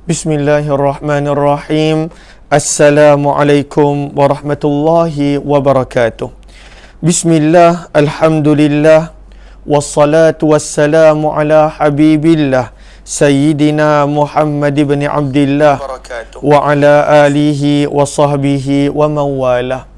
Bismillahirrahmanirrahim. Assalamualaikum warahmatullahi wabarakatuh. Bismillah, alhamdulillah, wassalatu wassalamu ala habibillah Sayyidina Muhammad ibn Abdillah wa ala alihi wa sahbihi wa mawalah.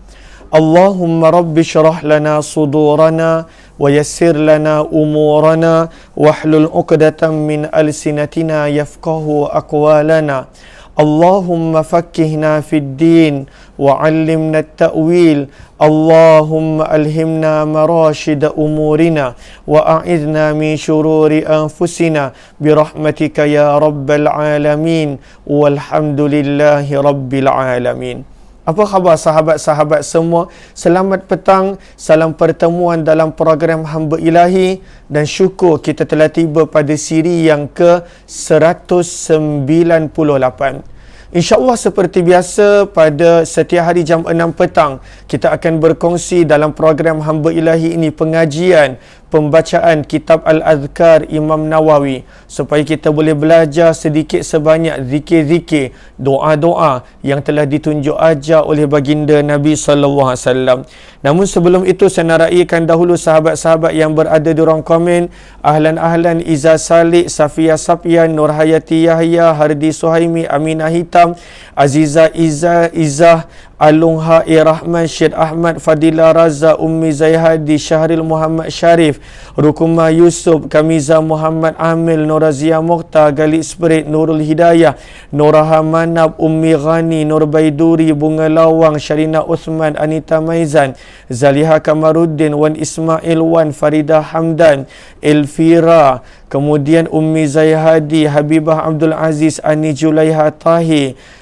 Allahumma rabbi syrah lana sudurana wa yassir lana umurana wahlul uqdatan min alsinatina yafqahu aqwalana. Allahumma fakkihna fid din wa 'allimna at-ta'wil. Allahumma alhimna marashid umurina wa a'idna min syururi anfusina birahmatika ya rabbal alamin walhamdulillahi rabbil alamin. Apa khabar sahabat-sahabat semua? Selamat petang, salam pertemuan dalam program Hamba Ilahi, dan syukur kita telah tiba pada siri yang ke-198. InsyaAllah seperti biasa pada setiap hari jam 6 petang kita akan berkongsi dalam program Hamba Ilahi ini pengajian pembacaan kitab Al-Adhkar Imam Nawawi, supaya kita boleh belajar sedikit sebanyak zikir-zikir, doa-doa yang telah ditunjuk ajar oleh baginda Nabi SAW. Namun sebelum itu saya nak raikan dahulu sahabat-sahabat yang berada di ruang komen. Ahlan Iza Salik, Safia Sapian, Nur Hayati Yahya, Hardi Suhaimi, Aminah Hitam, Aziza Izzah, Alung Ha'i Rahman, Syed Ahmad, Fadila Raza, Ummi Zaihadi, Syahril Muhammad Syarif, Rukuma Yusuf, Kamiza Muhammad Amil, Norazia Mokhtar, Galib Spirit, Nurul Hidayah, Noraha Manab, Ummi Ghani, Nur Baiduri, Bunga Lawang, Syarina Uthman, Anita Maizan, Zaliha Kamaruddin, Wan Ismail Wan, Farida Hamdan, Elvira, kemudian Ummi Zaihadi, Habibah Abdul Aziz, Ani Julaiha Tahi,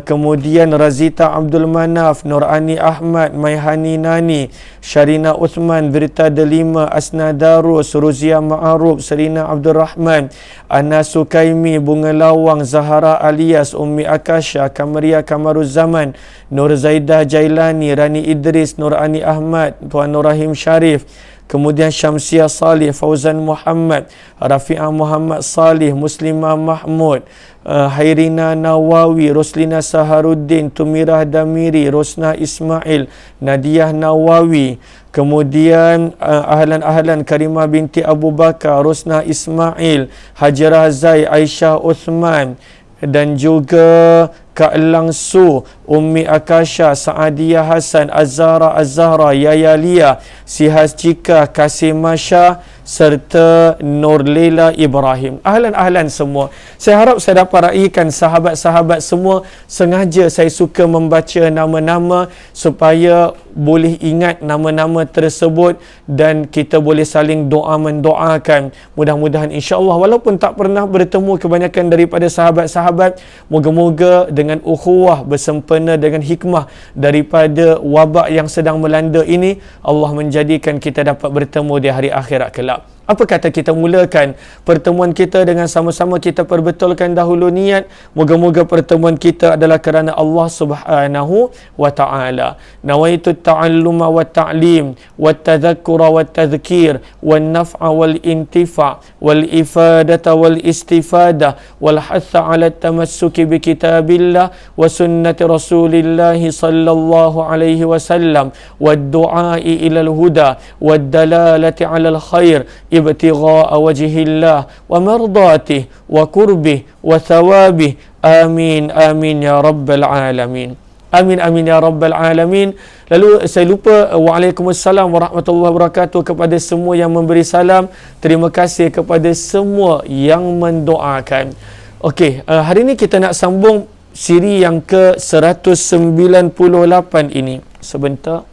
kemudian Razita Abdul Manaf, Nurani Ahmad, Maihani Nani, Syarina Uthman, Berita Delima, Asna Darus, Ruzia Ma'aruf, Serina Abdul Rahman, Ana Sukaimi, Bunga Lawang, Zahara Alias, Ummi Akasha, Kamaria Kamaruz Zaman, Nur Zaidah Jailani, Rani Idris, Nurani Ahmad, Tuan Nurahim Syarif, kemudian Syamsia Salih, Fauzan Muhammad, Rafi'ah Muhammad Salih, Muslimah Mahmud, Hairina Nawawi, Roslina Saharuddin, Tumirah Damiri, Rosna Ismail, Nadiah Nawawi, kemudian ahlan Karimah binti Abu Bakar, Rosna Ismail, Hajarah Zai, Aisyah Uthman, dan juga Kak Langsu, Ummi Akasha, Saadiyah Hasan, Azhara, Yaya Lia, Sihas Cika, Kasim Masya, serta Nur Lela Ibrahim. Ahlan semua. Saya harap saya dapat raikan sahabat-sahabat semua. Sengaja saya suka membaca nama-nama supaya boleh ingat nama-nama tersebut dan kita boleh saling mendoakan. Mudah-mudahan insya-Allah, walaupun tak pernah bertemu kebanyakan daripada sahabat-sahabat, moga-moga dengan ukhuwah bersempena dengan hikmah daripada wabak yang sedang melanda ini, Allah menjadikan kita dapat bertemu di hari akhirat kelak. Apa kata kita mulakan pertemuan kita dengan sama-sama kita perbetulkan dahulu niat. Moga-moga pertemuan kita adalah kerana Allah Subhanahu wa ta'ala. Nawaitu ta'alluma wa ta'lim wa tadhakkura wa tadhkir wa naf'a wal intifa' wal ifadata wal istifada wal hatha ala tamassuki bi kitabillah wa sunnati rasulillah sallallahu alaihi wasallam wa du'ai ila al-huda wa dalalati ala al-khair ibtigha'a wajhillah wa mardatih wa kurbih wa thawabih. Amin ya rabbal alamin. Amin ya rabbal alamin. Lalu saya lupa, waalaikumsalam warahmatullahi wabarakatuh kepada semua yang memberi salam. Terima kasih kepada semua yang mendoakan. Okey, hari ini kita nak sambung siri yang ke-198 ini. Sebentar.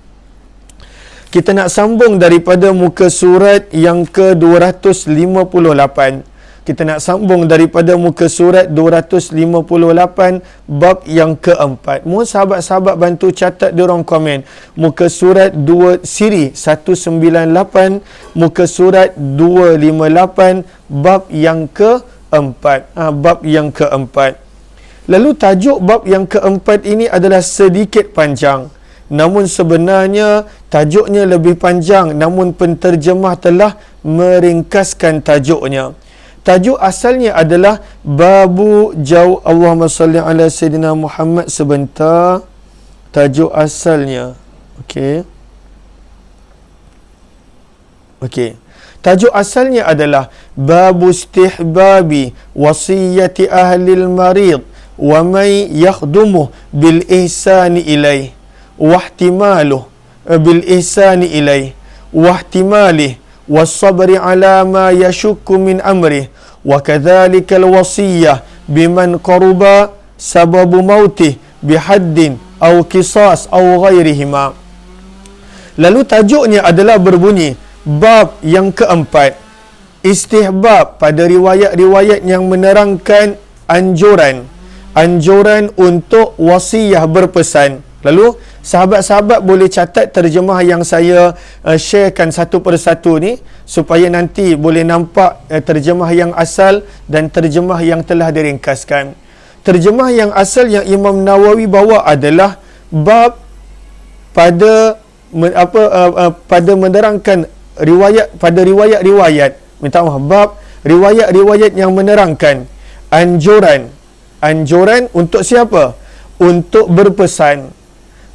Kita nak sambung daripada muka surat yang ke-258. Kita nak sambung daripada muka surat 258 bab yang keempat. Mohon sahabat-sahabat bantu catat di ruang komen. Muka surat 2 siri 198, muka surat 258 bab yang keempat. Bab yang keempat. Lalu tajuk bab yang keempat ini adalah sedikit panjang. Namun sebenarnya tajuknya lebih panjang, namun penterjemah telah meringkaskan tajuknya. tajuk asalnya adalah babu jauh. Allahumma salli ala Sayyidina Muhammad. Sebentar, tajuk asalnya. Okey. Tajuk asalnya adalah babu istihbabi wasiyati ahlil marid wa may yakhdumuh bil ihsani ilaih wa ihtimaluh bil ihsani ilaih wa ihtimalih was sabri ala ma yashukku min amrih wa kadzalika al wasiyah biman qaruba sababu mautih bihaddin aw qisas aw ghairihima. Lalu tajuknya adalah berbunyi bab yang keempat, istihbab pada riwayat-riwayat yang menerangkan anjuran untuk wasiyah berpesan. Lalu sahabat-sahabat boleh catat terjemah yang saya sharekan satu persatu ni, supaya nanti boleh nampak terjemah yang asal dan terjemah yang telah diringkaskan. Terjemah yang asal yang Imam Nawawi bawa adalah bab pada pada menerangkan riwayat-riwayat, minta maaf, bab riwayat-riwayat yang menerangkan anjuran untuk siapa? Untuk berpesan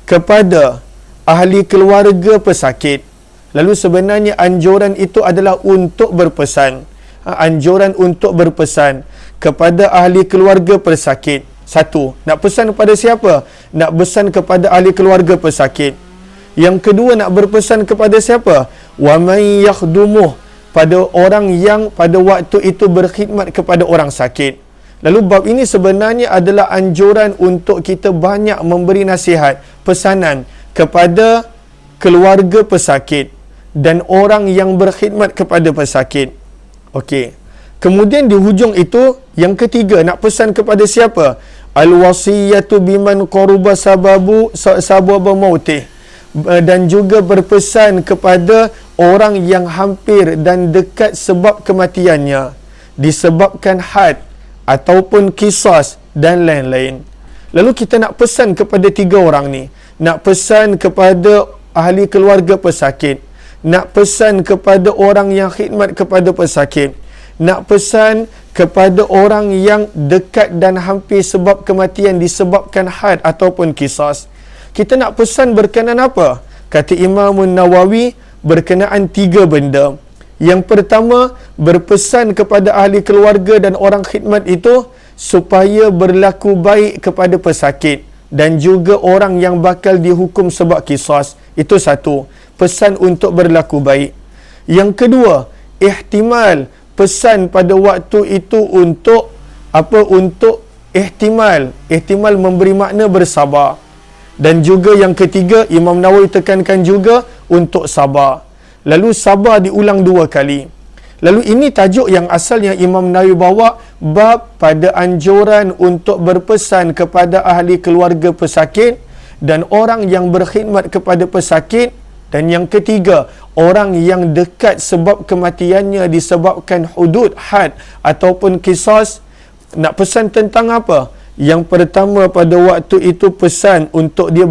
kepada ahli keluarga pesakit. Lalu sebenarnya anjuran itu adalah untuk berpesan. Anjuran untuk berpesan kepada ahli keluarga pesakit. Satu, nak pesan kepada siapa? Nak pesan kepada ahli keluarga pesakit. Yang kedua, nak berpesan kepada siapa? Wa may yakhdumuh, pada orang yang pada waktu itu berkhidmat kepada orang sakit. Lalu bab ini sebenarnya adalah anjuran untuk kita banyak memberi nasihat, pesanan kepada keluarga pesakit dan orang yang berkhidmat kepada pesakit. Okey. Kemudian di hujung itu, yang ketiga, nak pesan kepada siapa? Al-wasiyatu biman qaruba sababu mautih. Dan juga berpesan kepada orang yang hampir dan dekat sebab kematiannya, disebabkan had ataupun kisas dan lain-lain. Lalu kita nak pesan kepada tiga orang ni. Nak pesan kepada ahli keluarga pesakit, nak pesan kepada orang yang khidmat kepada pesakit, nak pesan kepada orang yang dekat dan hampir sebab kematian disebabkan had ataupun kisas. Kita nak pesan berkenaan apa? Kata Imam Nawawi, berkenaan tiga benda. Yang pertama, berpesan kepada ahli keluarga dan orang khidmat itu supaya berlaku baik kepada pesakit dan juga orang yang bakal dihukum sebab kisas. Itu satu, pesan untuk berlaku baik. Yang kedua, ihtimal, pesan pada waktu itu untuk apa? Untuk ihtimal memberi makna bersabar. Dan juga yang ketiga, Imam Nawawi tekankan juga untuk sabar. Lalu sabar diulang dua kali. Lalu ini tajuk yang asal yang Imam Nawawi bawa, bab pada anjuran untuk berpesan kepada ahli keluarga pesakit dan orang yang berkhidmat kepada pesakit. Dan yang ketiga, orang yang dekat sebab kematiannya disebabkan hudud, had ataupun kisas. Nak pesan tentang apa? Yang pertama, pada waktu itu pesan untuk dia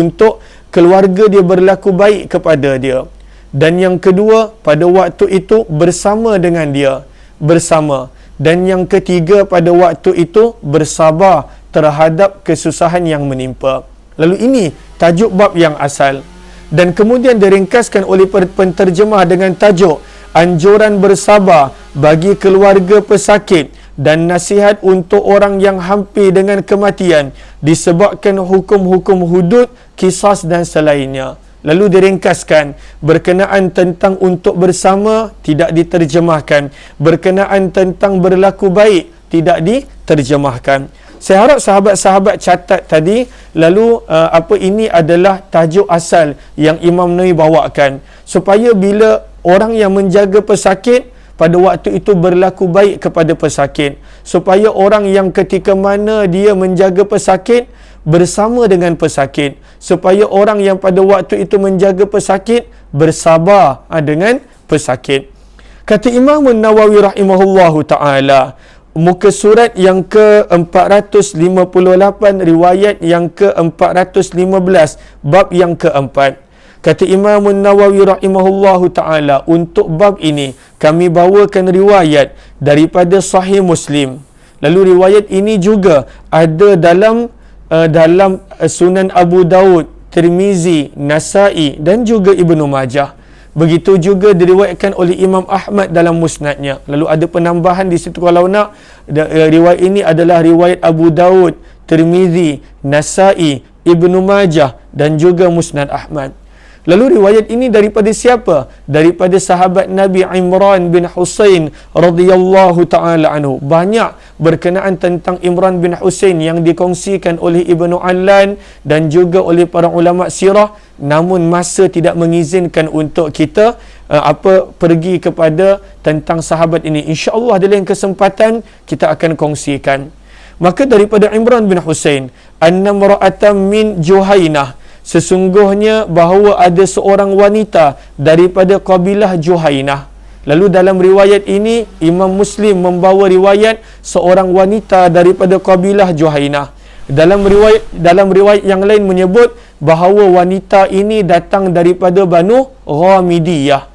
untuk keluarga dia berlaku baik kepada dia. Dan yang kedua, pada waktu itu bersama dengan dia, bersama. Dan yang ketiga, pada waktu itu bersabar terhadap kesusahan yang menimpa. Lalu ini tajuk bab yang asal. Dan kemudian diringkaskan oleh penterjemah dengan tajuk anjuran bersabar bagi keluarga pesakit dan nasihat untuk orang yang hampir dengan kematian disebabkan hukum-hukum hudud, kisas dan selainnya. Lalu diringkaskan berkenaan tentang untuk bersama tidak diterjemahkan, berkenaan tentang berlaku baik tidak diterjemahkan. Saya harap sahabat-sahabat catat tadi. Lalu ini adalah tajuk asal yang Imam Nawawi bawakan, supaya bila orang yang menjaga pesakit pada waktu itu berlaku baik kepada pesakit, supaya orang yang ketika mana dia menjaga pesakit bersama dengan pesakit, supaya orang yang pada waktu itu menjaga pesakit bersabar dengan pesakit. Kata Imam Nawawi rahimahullahu ta'ala, muka surat yang ke-458, riwayat yang ke-415, bab yang keempat. Kata Imam Nawawi rahimahullahu ta'ala, untuk bab ini kami bawakan riwayat daripada Sahih Muslim. Lalu riwayat ini juga ada dalam Sunan Abu Daud, Tirmizi, Nasai dan juga Ibnu Majah. Begitu juga diriwayatkan oleh Imam Ahmad dalam musnadnya. Lalu ada penambahan di situ kalau nak, riwayat ini adalah riwayat Abu Daud, Tirmizi, Nasai, Ibnu Majah dan juga Musnad Ahmad. Lalu riwayat ini daripada siapa? Daripada sahabat Nabi Imran bin Husain radhiyallahu taala anhu. Banyak berkenaan tentang Imran bin Husain yang dikongsikan oleh Ibnu Allan dan juga oleh para ulama sirah, namun masa tidak mengizinkan untuk kita pergi kepada tentang sahabat ini. Insya-Allah dalam kesempatan kita akan kongsikan. Maka daripada Imran bin Husain, annamra'atan min Juhainah, sesungguhnya bahawa ada seorang wanita daripada kabilah Juhainah. Lalu dalam riwayat ini Imam Muslim membawa riwayat seorang wanita daripada kabilah Juhainah. Dalam riwayat yang lain menyebut bahawa wanita ini datang daripada Banu Ghamidiyah.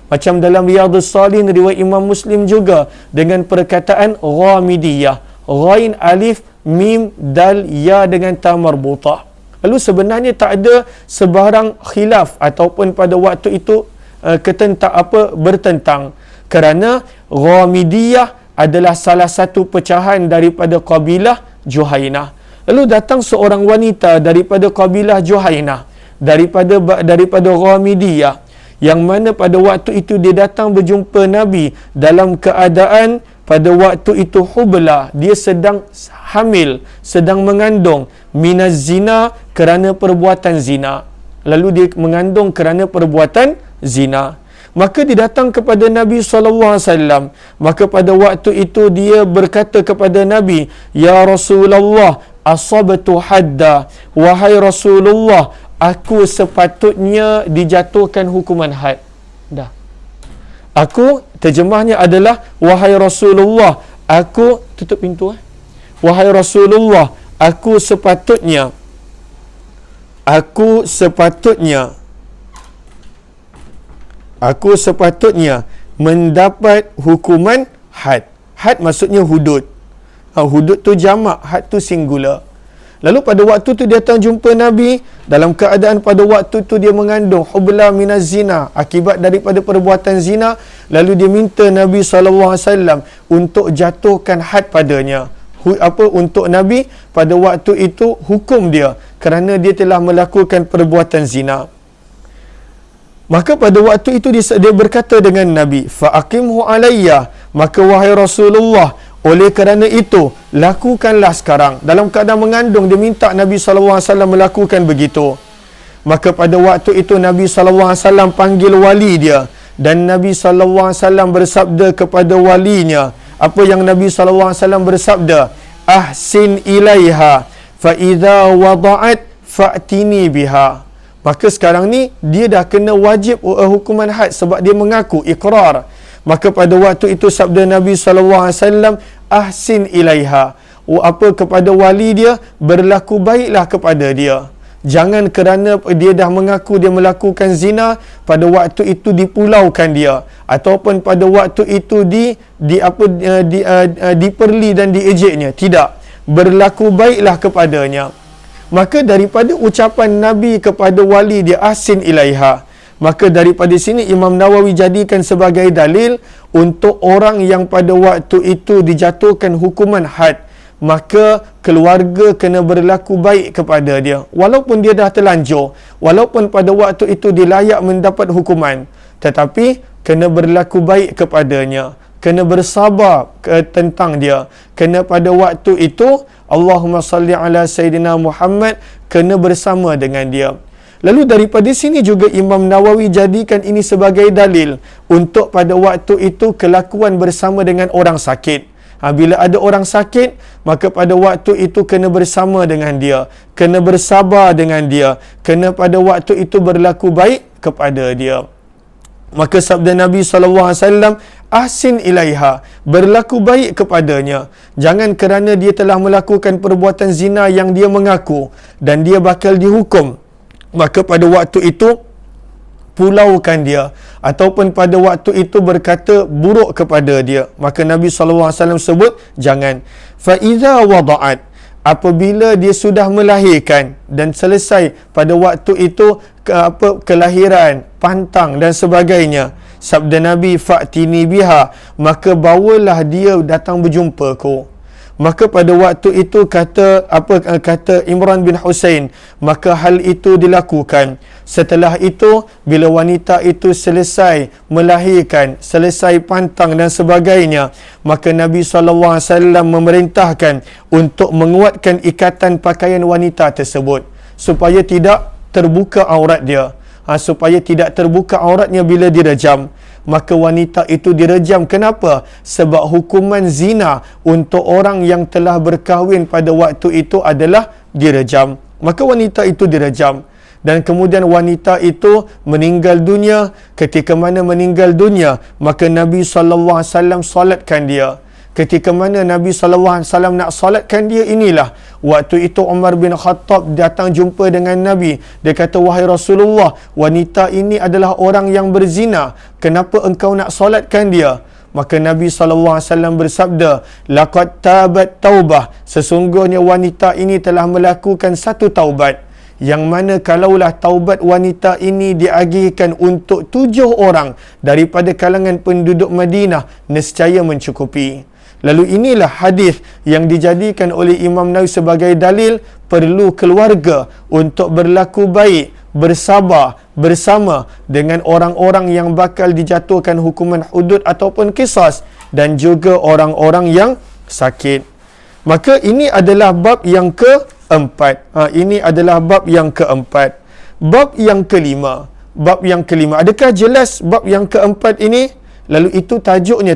Macam dalam Riyadhus Salihin riwayat Imam Muslim juga dengan perkataan Ghamidiyah. Ghain, alif, mim, dal, ya dengan ta marbutah. Lalu sebenarnya tak ada sebarang khilaf ataupun pada waktu itu bertentang, kerana Ghamidiyah adalah salah satu pecahan daripada kabilah Juhainah. Lalu datang seorang wanita daripada kabilah Juhainah, daripada Ghamidiyah, yang mana pada waktu itu dia datang berjumpa Nabi dalam keadaan pada waktu itu hubla, dia sedang hamil, sedang mengandung, minaz zina, kerana perbuatan zina. Lalu dia mengandung kerana perbuatan zina. Maka dia datang kepada Nabi SAW. Maka pada waktu itu dia berkata kepada Nabi, "Ya Rasulullah, asabtu hadda." Wahai Rasulullah, aku sepatutnya dijatuhkan hukuman had. Dah. Aku, terjemahnya adalah, wahai Rasulullah, aku, tutup pintu. Wahai Rasulullah, aku sepatutnya mendapat hukuman had. Had maksudnya hudud. Hudud tu jamak, had tu singular. Lalu pada waktu tu dia datang jumpa Nabi dalam keadaan pada waktu tu dia mengandung hubla minaz zina, akibat daripada perbuatan zina. Lalu dia minta Nabi SAW untuk jatuhkan had padanya. Untuk Nabi pada waktu itu hukum dia kerana dia telah melakukan perbuatan zina. Maka pada waktu itu dia berkata dengan Nabi, "Fa'aqimhu alayya." Maka wahai Rasulullah, oleh kerana itu lakukanlah sekarang. Dalam keadaan mengandung dia minta Nabi SAW melakukan begitu. Maka pada waktu itu Nabi SAW panggil wali dia, dan Nabi SAW bersabda kepada walinya. Apa yang Nabi SAW bersabda? "Ahsin ilaiha fa idza wada'at fa'tini biha." Maka sekarang ni dia dah kena wajib hukuman had sebab dia mengaku ikrar. Maka pada waktu itu sabda Nabi SAW, "Ahsin ilaiha." Kepada wali dia, berlaku baiklah kepada dia. Jangan kerana dia dah mengaku dia melakukan zina, pada waktu itu dipulaukan dia, ataupun pada waktu itu diperli dan diejeknya. Tidak, berlaku baiklah kepadanya. Maka daripada ucapan Nabi kepada wali dia, "Ahsin ilaiha", maka daripada sini Imam Nawawi jadikan sebagai dalil untuk orang yang pada waktu itu dijatuhkan hukuman had, maka keluarga kena berlaku baik kepada dia. Walaupun dia dah terlanjur, walaupun pada waktu itu dia layak mendapat hukuman, tetapi kena berlaku baik kepadanya, kena bersabar tentang dia. Kena pada waktu itu, Allahumma salli ala Sayyidina Muhammad, kena bersama dengan dia. Lalu daripada sini juga Imam Nawawi jadikan ini sebagai dalil untuk pada waktu itu kelakuan bersama dengan orang sakit. Bila ada orang sakit, maka pada waktu itu kena bersama dengan dia, kena bersabar dengan dia, kena pada waktu itu berlaku baik kepada dia. Maka sabda Nabi SAW, "Ahsin ilaiha", berlaku baik kepadanya. Jangan kerana dia telah melakukan perbuatan zina yang dia mengaku dan dia bakal dihukum, maka pada waktu itu pulaukan dia, ataupun pada waktu itu berkata buruk kepada dia, maka Nabi SAW sebut jangan. Faiza wada'at, apabila dia sudah melahirkan dan selesai pada waktu itu kelahiran, pantang dan sebagainya, sabda Nabi, fa'tini biha, maka bawalah dia datang berjumpa ku. Maka pada waktu itu kata Imran bin Husain, maka hal itu dilakukan. Setelah itu, bila wanita itu selesai melahirkan, selesai pantang dan sebagainya, maka Nabi SAW memerintahkan untuk menguatkan ikatan pakaian wanita tersebut supaya tidak terbuka aurat dia, supaya tidak terbuka auratnya bila direjam. Maka wanita itu direjam. Kenapa? Sebab hukuman zina untuk orang yang telah berkahwin pada waktu itu adalah direjam. Maka wanita itu direjam. Dan kemudian wanita itu meninggal dunia. Ketika mana meninggal dunia, maka Nabi SAW solatkan dia. Ketika mana Nabi SAW nak solatkan dia, inilah waktu itu Umar bin Khattab datang jumpa dengan Nabi. Dia kata, wahai Rasulullah, wanita ini adalah orang yang berzina, kenapa engkau nak solatkan dia? Maka Nabi SAW bersabda, laqad tabat taubah, sesungguhnya wanita ini telah melakukan satu taubat, yang mana kalaulah taubat wanita ini diagihkan untuk 7 orang daripada kalangan penduduk Madinah, nescaya mencukupi. Lalu inilah hadis yang dijadikan oleh Imam Nawawi sebagai dalil perlu keluarga untuk berlaku baik, bersabar bersama dengan orang-orang yang bakal dijatuhkan hukuman hudud ataupun qisas, dan juga orang-orang yang sakit. Maka ini adalah bab yang keempat. Ini adalah bab yang keempat. Bab yang kelima. Adakah jelas bab yang keempat ini? Lalu itu tajuknya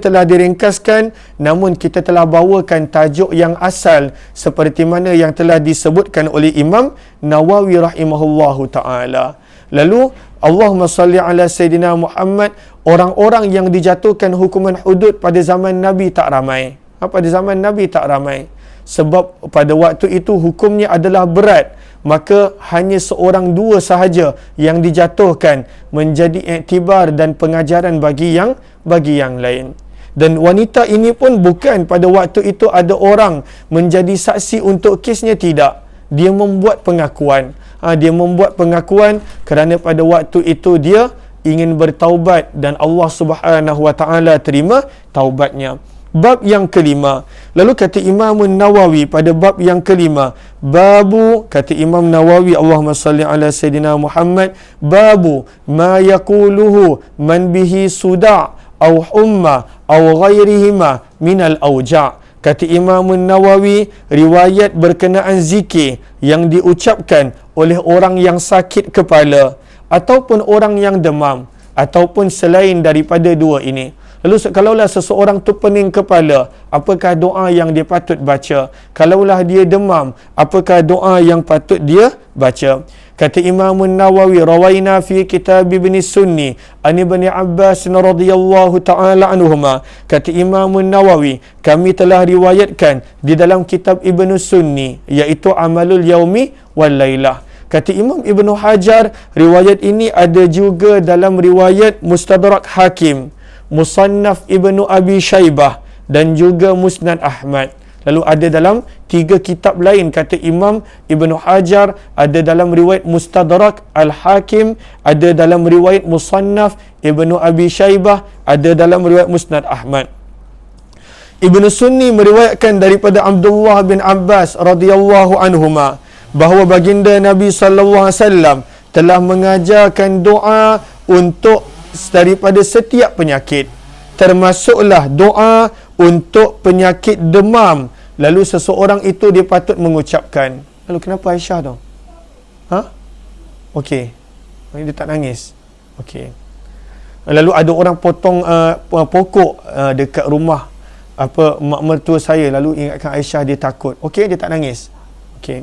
telah diringkaskan, namun kita telah bawakan tajuk yang asal seperti mana yang telah disebutkan oleh Imam Nawawi rahimahullahu ta'ala. Lalu Allahumma salli ala Sayyidina Muhammad, orang-orang yang dijatuhkan hukuman hudud pada zaman Nabi tak ramai. Pada zaman Nabi tak ramai. Sebab pada waktu itu hukumnya adalah berat. Maka hanya seorang dua sahaja yang dijatuhkan, menjadi iktibar dan pengajaran bagi yang lain. Dan wanita ini pun bukan pada waktu itu ada orang menjadi saksi untuk kesnya, tidak. Dia membuat pengakuan. Dia membuat pengakuan kerana pada waktu itu dia ingin bertaubat dan Allah Subhanahu Wa Taala terima taubatnya. Bab yang kelima. Lalu kata Imam Nawawi pada bab yang kelima, babu, kata Imam Nawawi, Allahumma salli ala Sayyidina Muhammad, babu ma yaquluhu man bihi suda' au humma au ghairihima minal awja'. Kata Imam Nawawi, riwayat berkenaan zikir yang diucapkan oleh orang yang sakit kepala ataupun orang yang demam ataupun selain daripada dua ini. Lalu kalaulah seseorang tu pening kepala, apakah doa yang dia patut baca? Kalaulah dia demam, apakah doa yang patut dia baca? Kata Imam Nawawi, rawaina fi kitab Ibn Sunni an Ibn Abbas radhiyallahu ta'ala anhuma. Kata Imam Nawawi, kami telah riwayatkan di dalam kitab Ibn Sunni, iaitu Amalul Yaumi wal Lailah. Kata Imam Ibn Hajar, riwayat ini ada juga dalam riwayat Mustadrak Hakim, Musannaf Ibnu Abi Shaybah dan juga Musnad Ahmad. Lalu ada dalam 3 kitab lain, kata Imam Ibnu Hajar, ada dalam riwayat Mustadrak Al-Hakim, ada dalam riwayat Musannaf Ibnu Abi Shaybah, ada dalam riwayat Musnad Ahmad. Ibnu Sunni meriwayatkan daripada Abdullah bin Abbas radhiyallahu anhuma bahawa baginda Nabi sallallahu alaihi wasallam telah mengajarkan doa untuk daripada setiap penyakit, termasuklah doa untuk penyakit demam. Lalu seseorang itu dia patut mengucapkan. Lalu kenapa Aisyah tu? Okey, dia tak nangis. Okey. Lalu ada orang potong pokok dekat rumah mak mertua saya, lalu ingatkan Aisyah, dia takut. Okey, dia tak nangis. Okey.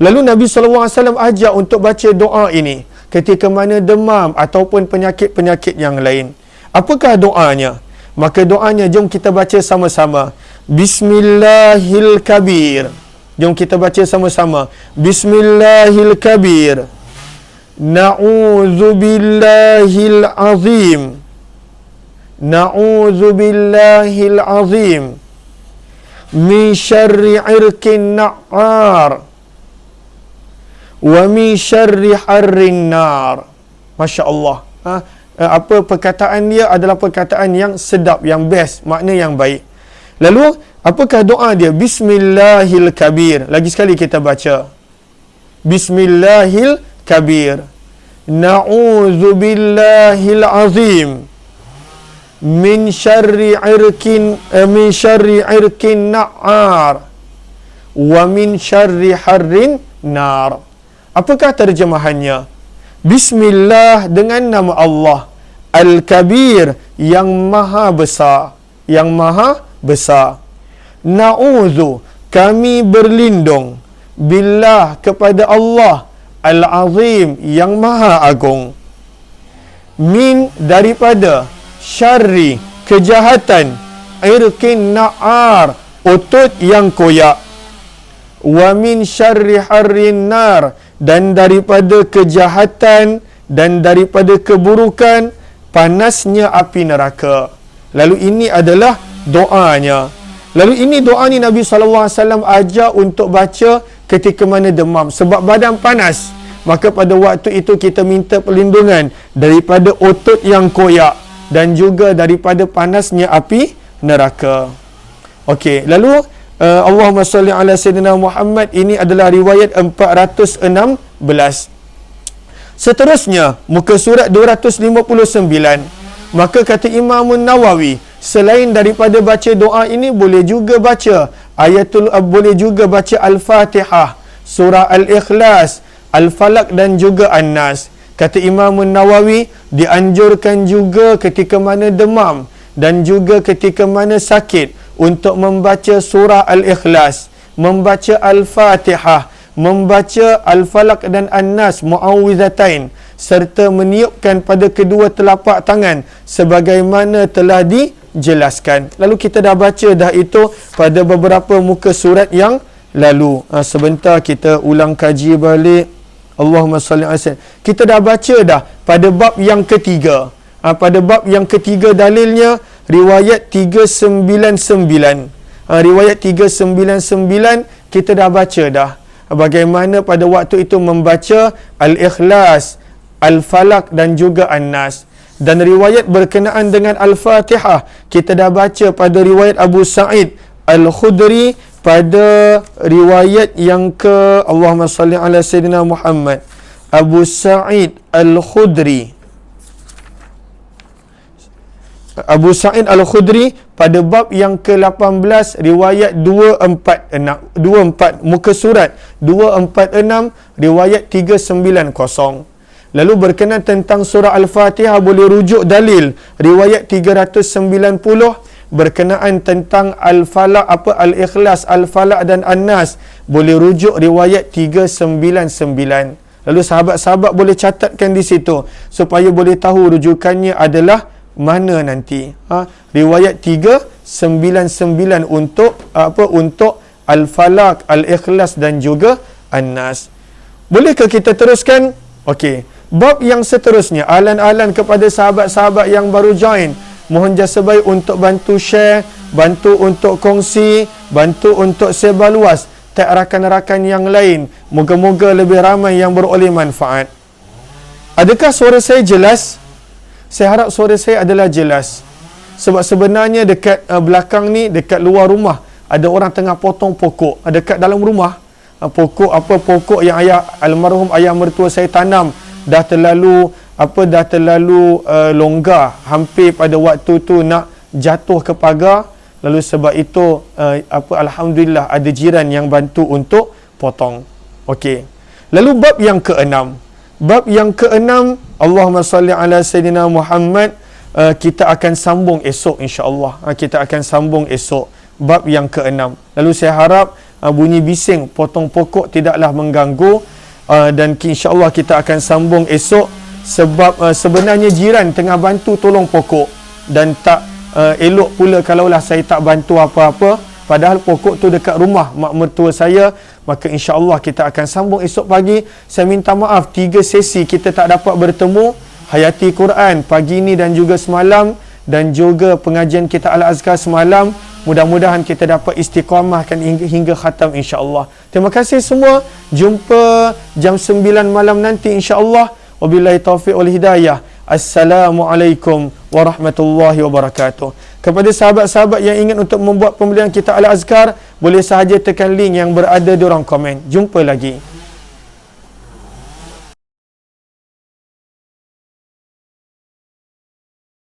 Lalu Nabi SAW ajar untuk baca doa ini ketika mana demam ataupun penyakit-penyakit yang lain. Apakah doanya? Maka doanya jom kita baca sama-sama. Bismillahil kabir. Jom kita baca sama-sama. Bismillahil kabir. Na'udzubillahil azim. Na'udzubillahil azim. Min syarri irkin na'ar. Wa min syarri harrin nar. Masya Allah. Apa perkataan dia adalah perkataan yang sedap, yang best, makna yang baik. Lalu, apakah doa dia? Bismillahil kabir. Lagi sekali kita baca. Bismillahil kabir. Na'udzubillahil azim. Min syarri irkin na'ar. Wa min syarri harrin nar. Apakah terjemahannya? Bismillah, dengan nama Allah Al-Kabir, yang maha besar, yang maha besar. Na'udzu, kami berlindung, billah, kepada Allah Al-Azim, yang maha agung. Min, daripada, syarri, kejahatan, irkin na'ar, otot yang koyak. Wa min syarri harrin nar, dan daripada kejahatan dan daripada keburukan panasnya api neraka. Lalu ini adalah doanya. Lalu ini doa ni Nabi SAW ajar untuk baca ketika mana demam. Sebab badan panas. Maka pada waktu itu kita minta perlindungan daripada otot yang koyak dan juga daripada panasnya api neraka. Okey, lalu Allahumma salli ala Sayyidina Muhammad, ini adalah riwayat 416. Seterusnya, muka surat 259. Maka kata Imam Nawawi, selain daripada baca doa ini, boleh juga baca boleh juga baca Al-Fatihah, surah Al-Ikhlas, Al-Falaq dan juga An-Nas. Kata Imam Nawawi, dianjurkan juga ketika mana demam dan juga ketika mana sakit untuk membaca surah Al-Ikhlas, membaca Al-Fatihah, membaca Al-Falaq dan An-Nas, Mu'awwizatain, serta meniupkan pada kedua telapak tangan sebagaimana telah dijelaskan. Lalu kita dah baca dah itu pada beberapa muka surat yang lalu. Sebentar kita ulang kaji balik. Allahumma salli ala sayyidina. Kita dah baca dah pada bab yang ketiga. Pada bab yang ketiga dalilnya riwayat 399. Riwayat 399 kita dah baca dah. Bagaimana pada waktu itu membaca Al-Ikhlas, Al-Falaq dan juga An-Nas. Dan riwayat berkenaan dengan Al-Fatihah kita dah baca pada riwayat Abu Sa'id Al-Khudri, pada riwayat yang ke Allahumma salli ala Sayyidina Muhammad, Abu Sa'id Al-Khudri, Abu Sa'id Al-Khudri pada bab yang ke-18 riwayat 246, muka surat 246, riwayat 390. Lalu berkenaan tentang surah Al-Fatihah boleh rujuk dalil riwayat 390. Berkenaan tentang Al-Falaq, Al-Ikhlas, Al-Falaq dan An-Nas, boleh rujuk riwayat 399. Lalu sahabat-sahabat boleh catatkan di situ supaya boleh tahu rujukannya adalah mana nanti. Riwayat 399 untuk untuk Al-Falaq, Al-Ikhlas dan juga An-Nas. Bolehkah kita teruskan? Okey. Bab yang seterusnya, alan-alan kepada sahabat-sahabat yang baru join, mohon jasa baik untuk bantu share, bantu untuk kongsi, bantu untuk sebar luas tak rakan-rakan yang lain. Moga-moga lebih ramai yang beroleh manfaat. Adakah suara saya jelas? Saya harap suara saya adalah jelas. Sebab sebenarnya dekat belakang ni, dekat luar rumah, ada orang tengah potong pokok. Dekat dalam rumah, pokok yang almarhum ayah mertua saya tanam dah terlalu longgar, hampir pada waktu tu nak jatuh ke pagar. Lalu sebab itu alhamdulillah ada jiran yang bantu untuk potong. Okey. Lalu bab yang keenam. Bab yang keenam, Allahumma salli ala Sayyidina Muhammad, kita akan sambung esok insya-Allah. Kita akan sambung esok bab yang keenam. Lalu saya harap bunyi bising potong pokok tidaklah mengganggu, dan insya-Allah kita akan sambung esok. Sebab sebenarnya jiran tengah bantu tolong pokok, dan tak elok pula kalaulah saya tak bantu apa-apa. padahal pokok tu dekat rumah mak mertua saya. Maka insya-Allah kita akan sambung esok pagi. Saya minta maaf 3 sesi kita tak dapat bertemu, hayati Quran pagi ni dan juga semalam, dan juga pengajian kita Al-Azkar semalam. Mudah-mudahan kita dapat istiqamahkan hingga khatam insya-Allah. Terima kasih semua. Jumpa jam 9 malam nanti insya-Allah. Wabillahi taufiq wal hidayah. Assalamualaikum warahmatullahi wabarakatuh. Kepada sahabat-sahabat yang ingin untuk membuat pembelian kitab Al-Azkar, boleh sahaja tekan link yang berada di ruang komen. Jumpa lagi.